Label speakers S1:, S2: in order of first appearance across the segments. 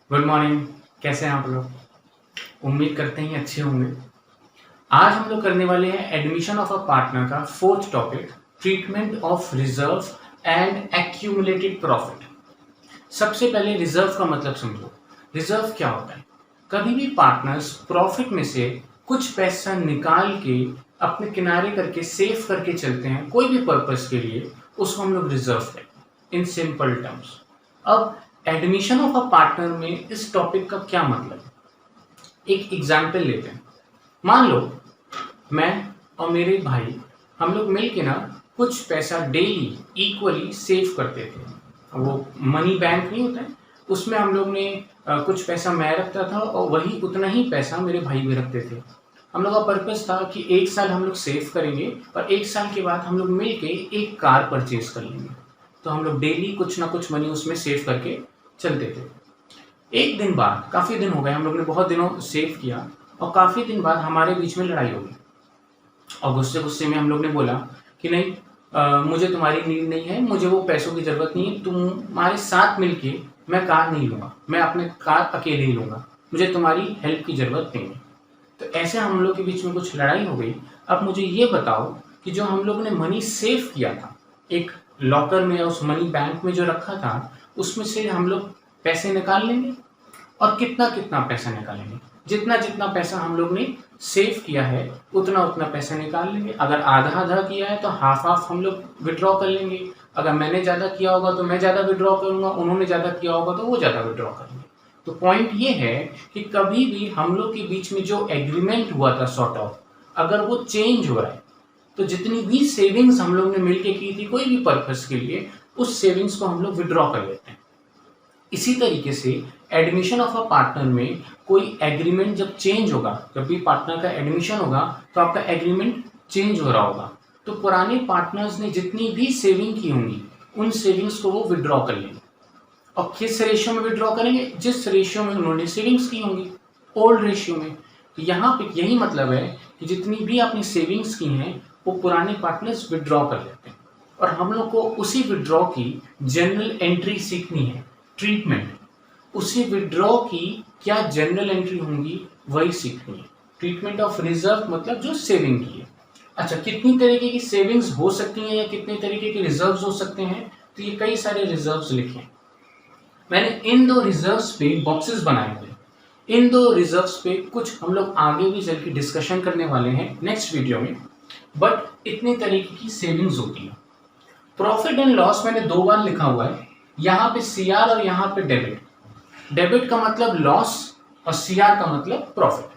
S1: Good morning. कैसे हैं आप लोग? उम्मीद करते हैं अच्छे होंगे। आज हम लोग करने वाले हैं एडमिशन ऑफ अ पार्टनर का fourth topic, treatment of reserve and accumulated profit. सबसे पहले रिजर्व का मतलब समझो। रिजर्व क्या होता है? कभी भी पार्टनर्स प्रॉफिट में से कुछ पैसा निकाल के अपने किनारे करके सेव करके चलते हैं कोई भी पर्पस के लिए, उसको हम लोग रिजर्व कहते हैं इन सिंपल टर्म्स। अब एडमिशन ऑफ अ पार्टनर में इस टॉपिक का क्या मतलब है? एक एग्जाम्पल लेते हैं। मान लो मैं और मेरे भाई हम लोग मिल के ना कुछ पैसा डेली इक्वली सेव करते थे। वो मनी बैंक नहीं होता है, उसमें हम लोग ने कुछ पैसा मैं रखता था और वही उतना ही पैसा मेरे भाई भी रखते थे। हम लोग का पर्पस था कि एक साल हम लोग सेव करेंगे और एक साल के बाद हम लोग मिल के एक कार परचेज कर लेंगे। तो हम लोग डेली कुछ ना कुछ मनी उसमें सेव करके चलते थे। एक दिन बाद, काफ़ी दिन हो गए, हम लोग ने बहुत दिनों सेव किया और काफ़ी दिन बाद हमारे बीच में लड़ाई हो गई और गुस्से गुस्से में हम लोग ने बोला कि नहीं, मुझे तुम्हारी नीड नहीं है, मुझे वो पैसों की ज़रूरत नहीं है, तुम्हारे साथ मिलके मैं कार नहीं लूँगा, मैं अपने कार अकेले ही लूँगा, मुझे तुम्हारी हेल्प की ज़रूरत नहीं है। तो ऐसे हम लोग के बीच में कुछ लड़ाई हो गई। अब मुझे ये बताओ कि जो हम लोग ने मनी सेव किया था एक लॉकर में या उस मनी बैंक में जो रखा था, उसमें से हम लोग पैसे निकाल लेंगे और कितना कितना पैसा निकालेंगे? जितना जितना पैसा हम लोग ने सेव किया है उतना उतना पैसा निकाल लेंगे। अगर आधा आधा किया है तो हाफ हाफ हम लोग विड्रॉ कर लेंगे। अगर मैंने ज़्यादा किया होगा तो मैं ज़्यादा विड्रॉ करूँगा, उन्होंने ज़्यादा किया होगा तो वो ज़्यादा विड्रॉ करेंगे। तो पॉइंट ये है कि कभी भी हम लोग के बीच में जो एग्रीमेंट हुआ था सॉर्ट ऑफ, अगर वो चेंज हो रहा है तो जितनी भी सेविंग्स हम लोग ने मिलके की थी कोई भी पर्पस के लिए, उस सेविंग्स को हम लोग विड्रॉ कर लेते हैं। इसी तरीके से एडमिशन ऑफ अ पार्टनर में कोई एग्रीमेंट जब चेंज होगा, जब भी पार्टनर का एडमिशन होगा तो आपका एग्रीमेंट चेंज हो रहा होगा, तो पुराने पार्टनर्स ने जितनी भी सेविंग की होंगी उन सेविंग्स को वो विड्रॉ कर लेंगे। और किस रेशियो में विड्रॉ करेंगे? जिस रेशियो में उन्होंने सेविंग्स की होंगी, ओल्ड रेशियो में। तो यहाँ पे यही मतलब है कि जितनी भी आपने सेविंग्स की हैं वो पुराने पार्टनर्स विड्रॉ कर लेते हैं और हम लोग को उसी विड्रॉ की जनरल एंट्री सीखनी है, ट्रीटमेंट। उसी विड्रॉ की क्या जनरल एंट्री होंगी वही सीखनी है। ट्रीटमेंट ऑफ रिजर्व मतलब जो सेविंग की है। अच्छा, कितनी तरीके की सेविंग्स हो सकती हैं या कितने तरीके के रिजर्व्स हो सकते हैं? तो ये कई सारे रिजर्व्स लिखे हैं मैंने। इन दो रिजर्व्स पे बॉक्सेस बनाए हुए हैं। इन दो रिजर्व्स पे कुछ हम लोग आगे भी चल के डिस्कशन करने वाले हैं नेक्स्ट वीडियो में। बट इतने तरीके की सेविंग्स होती है। प्रॉफिट एंड लॉस मैंने दो बार लिखा हुआ है, यहाँ पे सीआर और यहाँ पे डेबिट। डेबिट का मतलब लॉस और सीआर का मतलब प्रॉफिट।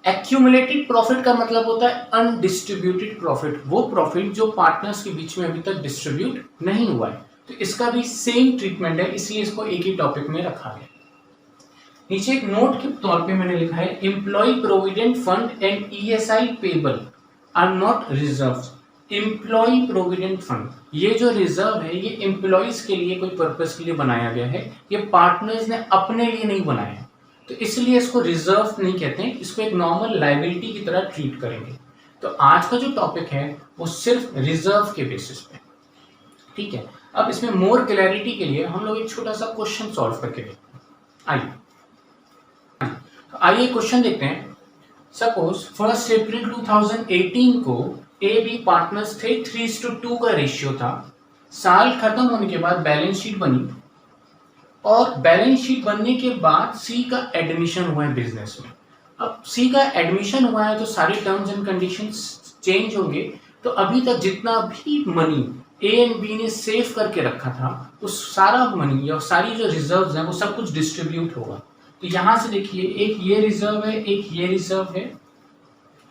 S1: एक्यूमुलेटेड प्रॉफिट का मतलब होता है अनडिस्ट्रीब्यूटेड प्रॉफिट, वो प्रॉफिट जो पार्टनर्स के बीच में अभी तक डिस्ट्रीब्यूट नहीं हुआ है। तो इसका भी सेम ट्रीटमेंट है, इसलिए इसको एक ही टॉपिक में रखा गया। नीचे एक नोट के तौर पे मैंने लिखा है, employ provident fund and ESI payable are not reserves. Employ provident fund, ये जो रिजर्व है ये एम्प्लॉयज के लिए कोई पर्पस के लिए बनाया गया है, ये पार्टनर्स ने अपने लिए नहीं बनाया है, तो इसलिए इसको रिजर्व नहीं कहते हैं, इसको एक नॉर्मल लायबिलिटी की तरह ट्रीट करेंगे। तो आज का जो टॉपिक है वो सिर्फ रिजर्व के बेसिस पे, ठीक है। अब इसमें मोर क्लैरिटी के लिए हम लोग एक छोटा सा क्वेश्चन सॉल्व करके देखते हैं। आइए क्वेश्चन देखते हैं। सपोज 1 अप्रैल 2018 को ए बी पार्टनर्स थे, 3:2 का रेशियो था। साल खत्म होने के बाद बैलेंस शीट बनी और बैलेंस शीट बनने के बाद सी का एडमिशन हुआ है बिजनेस में। अब सी का एडमिशन हुआ है तो सारी टर्म्स एंड कंडीशंस चेंज होंगे। तो अभी तक जितना भी मनी ए एंड बी ने सेव करके रखा था उस सारा मनी या सारी जो रिजर्व्स हैं वो सब कुछ डिस्ट्रीब्यूट होगा। तो यहां से देखिए, एक ये रिजर्व है, एक ये रिजर्व है,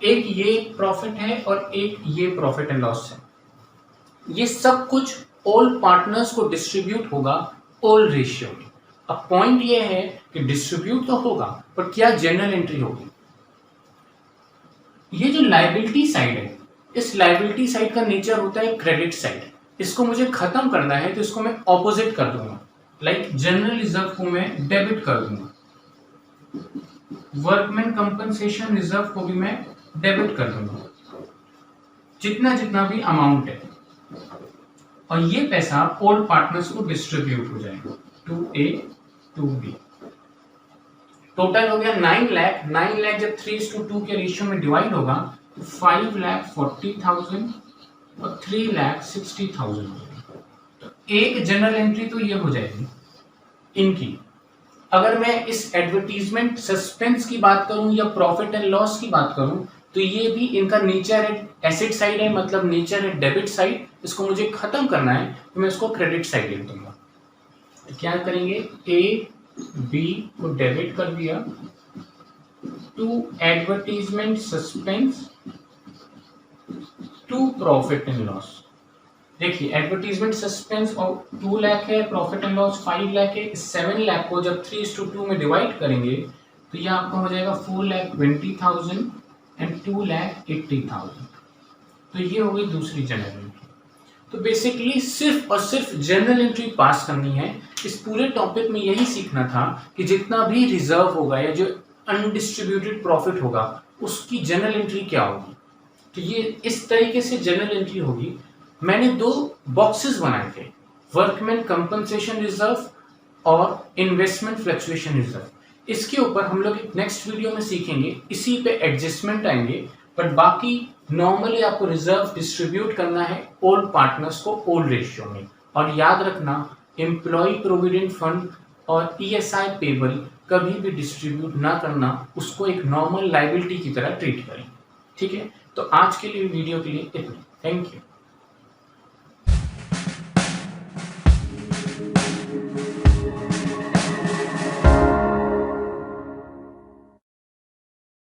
S1: एक ये प्रॉफिट है और एक ये प्रॉफिट एंड लॉस है। ये सब कुछ ऑल पार्टनर्स को डिस्ट्रीब्यूट होगा ओल्ड रेशियो में। अब पॉइंट ये है कि डिस्ट्रीब्यूट तो होगा पर क्या जनरल एंट्री होगी? ये जो लायबिलिटी साइड है, इस लायबिलिटी साइड का नेचर होता है क्रेडिट साइड। इसको मुझे खत्म करना है तो इसको मैं ऑपोजिट कर दूंगा, लाइक जनरल रिजर्व को मैं डेबिट कर दूंगा, वर्कमैन कंपनसेशन रिजर्व को भी मैं डेबिट कर दूंगा, जितना जितना भी अमाउंट है, और ये पैसा ऑल पार्टनर्स को डिस्ट्रीब्यूट हो जाएगा टू ए 2B। टोटल हो गया 9 लाख। 9 लाख जब 3:2 के रेशियो में डिवाइड होगा तो 5,40,000 और 3,60,000 होगी। तो एक जनरल एंट्री तो ये हो जाएगी इनकी। अगर मैं इस एडवर्टीजमेंट सस्पेंस की बात करूं या प्रॉफिट एंड लॉस की बात करूं तो ये भी इनका नेचर है एसेट साइड है, मतलब नेचर है डेबिट साइड। इसको मुझे खत्म करना है तो मैं इसको क्रेडिट साइड लिख दूंगा। तो क्या करेंगे, ए बी को डेबिट कर दिया to advertisement suspense to profit and loss. देखिए एडवर्टीजमेंट सस्पेंस और 2 लाख है, प्रॉफिट एंड लॉस 5 लाख है। इस 7 लाख को जब 3:2 में डिवाइड करेंगे तो यह आपका हो जाएगा 4,20,000 एंड 2,80,000। तो ये हो गई दूसरी जनरल एंट्री। तो बेसिकली सिर्फ और सिर्फ जनरल एंट्री पास करनी है। इस पूरे टॉपिक में यही सीखना था कि जितना भी रिजर्व होगा या जो अनडिस्ट्रीब्यूटेड प्रॉफिट होगा उसकी जनरल एंट्री क्या होगी। तो ये इस तरीके से जनरल एंट्री होगी। मैंने 2 बॉक्सेस बनाए थे, वर्कमैन कंपनसेशन रिजर्व और इन्वेस्टमेंट फ्लक्चुएशन रिजर्व। इसके ऊपर हम लोग एक नेक्स्ट वीडियो में सीखेंगे, इसी पे एडजस्टमेंट आएंगे। बट बाकी नॉर्मली आपको रिजर्व डिस्ट्रीब्यूट करना है ओल्ड पार्टनर्स को ओल्ड रेशियो में। और याद रखना एम्प्लॉय प्रोविडेंट फंड और ESI पेबल कभी भी डिस्ट्रीब्यूट ना करना, उसको एक नॉर्मल लायबिलिटी की तरह ट्रीट करें। ठीक है, तो आज के लिए वीडियो के लिए इतना। Thank you.